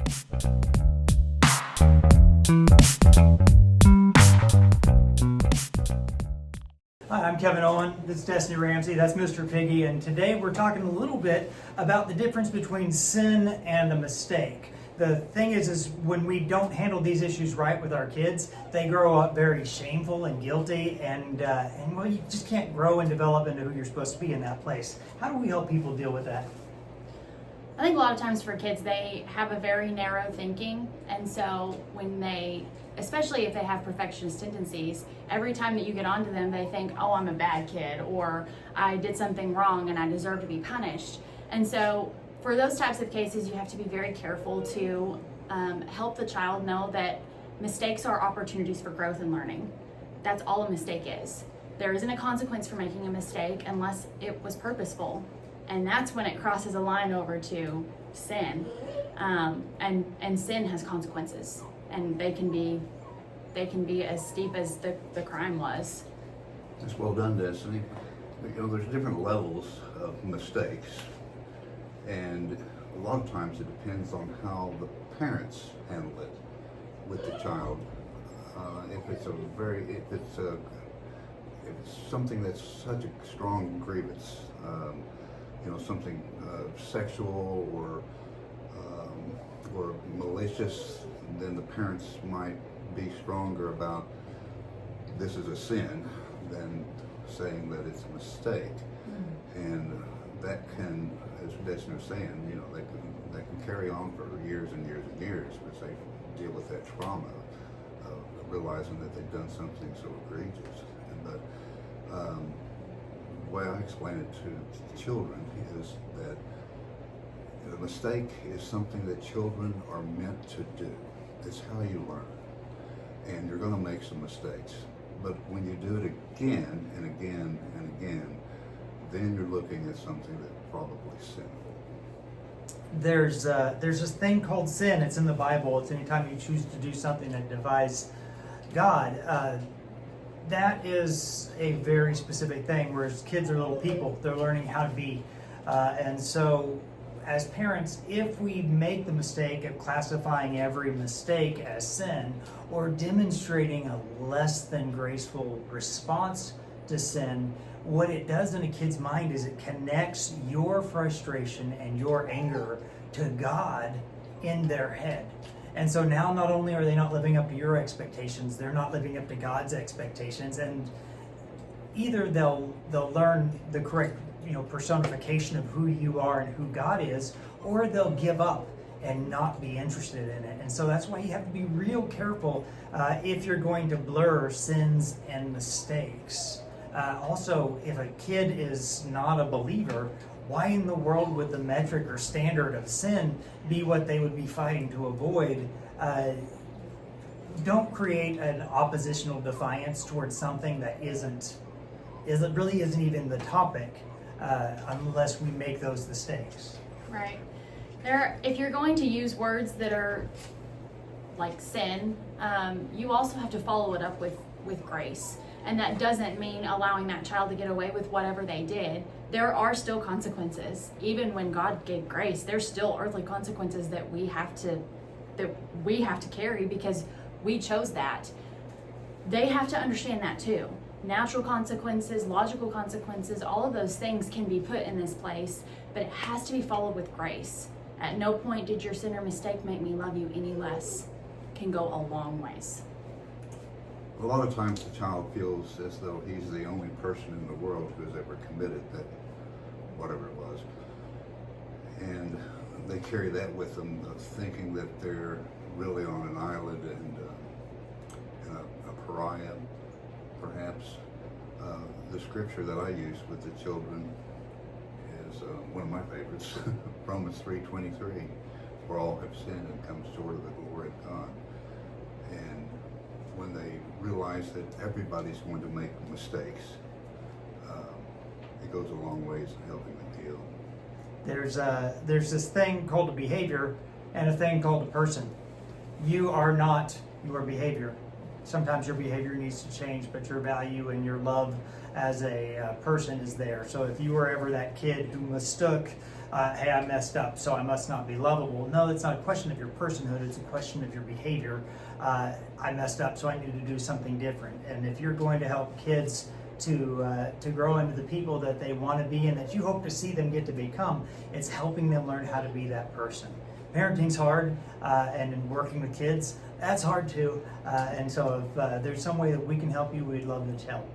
Hi, I'm Kevin Owen. This is Destiny Ramsey. That's Mr. Piggy. And today we're talking a little bit about the difference between sin and a mistake. The thing is when we don't handle these issues right with our kids, they grow up very shameful and guilty, and well, you just can't grow and develop into who you're supposed to be in that place. How do we help people deal with that? I think a lot of times for kids, they have a very narrow thinking, and so when they, especially if they have perfectionist tendencies, every time that you get onto them, they think, oh, I'm a bad kid, or I did something wrong and I deserve to be punished. And so for those types of cases, you have to be very careful to help the child know that mistakes are opportunities for growth and learning. That's all a mistake is. There isn't a consequence for making a mistake unless it was purposeful. And that's when it crosses a line over to sin. And sin has consequences. And they can be as steep as the crime was. That's well done, Destiny. You know, there's different levels of mistakes. And a lot of times it depends on how the parents handle it with the child. If it's something that's such a strong grievance, something sexual or malicious, then the parents might be stronger about this is a sin than saying that it's a mistake. And that can, as Destiny was saying, they can carry on for years and years and years as they deal with that trauma of realizing that they've done something so egregious. But the way I explain it to children is that a mistake is something that children are meant to do. It's how you learn. And you're going to make some mistakes. But when you do it again and again and again, then you're looking at something that's probably sinful. There's this thing called sin. It's in the Bible. It's anytime you choose to do something that defies God. That is a very specific thing, whereas kids are little people. They're learning how to be. And so as parents, if we make the mistake of classifying every mistake as sin or demonstrating a less than graceful response to sin, what it does in a kid's mind is it connects your frustration and your anger to God in their head. And so now not only are they not living up to your expectations, they're not living up to God's expectations, and either they'll learn the correct personification of who you are and who God is, or they'll give up and not be interested in it. And so that's why you have to be real careful if you're going to blur sins and mistakes. Also, if a kid is not a believer, why in the world would the metric or standard of sin be what they would be fighting to avoid? Don't create an oppositional defiance towards something that really isn't even the topic, unless we make those mistakes. Right. If you're going to use words that are like sin, you also have to follow it up with grace. And that doesn't mean allowing that child to get away with whatever they did. There are still consequences. Even when God gave grace, there's still earthly consequences that we have to carry because we chose that. They have to understand that too. Natural consequences, logical consequences, all of those things can be put in this place, but it has to be followed with grace. At no point did your sin or mistake make me love you any less. Can go a long ways. A lot of times the child feels as though he's the only person in the world who has ever committed that, whatever it was. And they carry that with them, thinking that they're really on an island and a pariah, perhaps. The scripture that I use with the children is one of my favorites, Romans 3:23, for all have sinned and come short of the glory of God. And when they realize that everybody's going to make mistakes, it goes a long ways in helping them heal. There's this thing called a behavior and a thing called a person. You are not your behavior. sometimes your behavior needs to change, but your value and your love as a person is there. So if you were ever that kid who mistook, hey, I messed up, so I must not be lovable. No, it's not a question of your personhood, it's a question of your behavior. I messed up, so I need to do something different. And if you're going to help kids to grow into the people that they want to be and that you hope to see them get to become, it's helping them learn how to be that person. Parenting's hard, and in working with kids, that's hard too. And so if there's some way that we can help you, we'd love to help.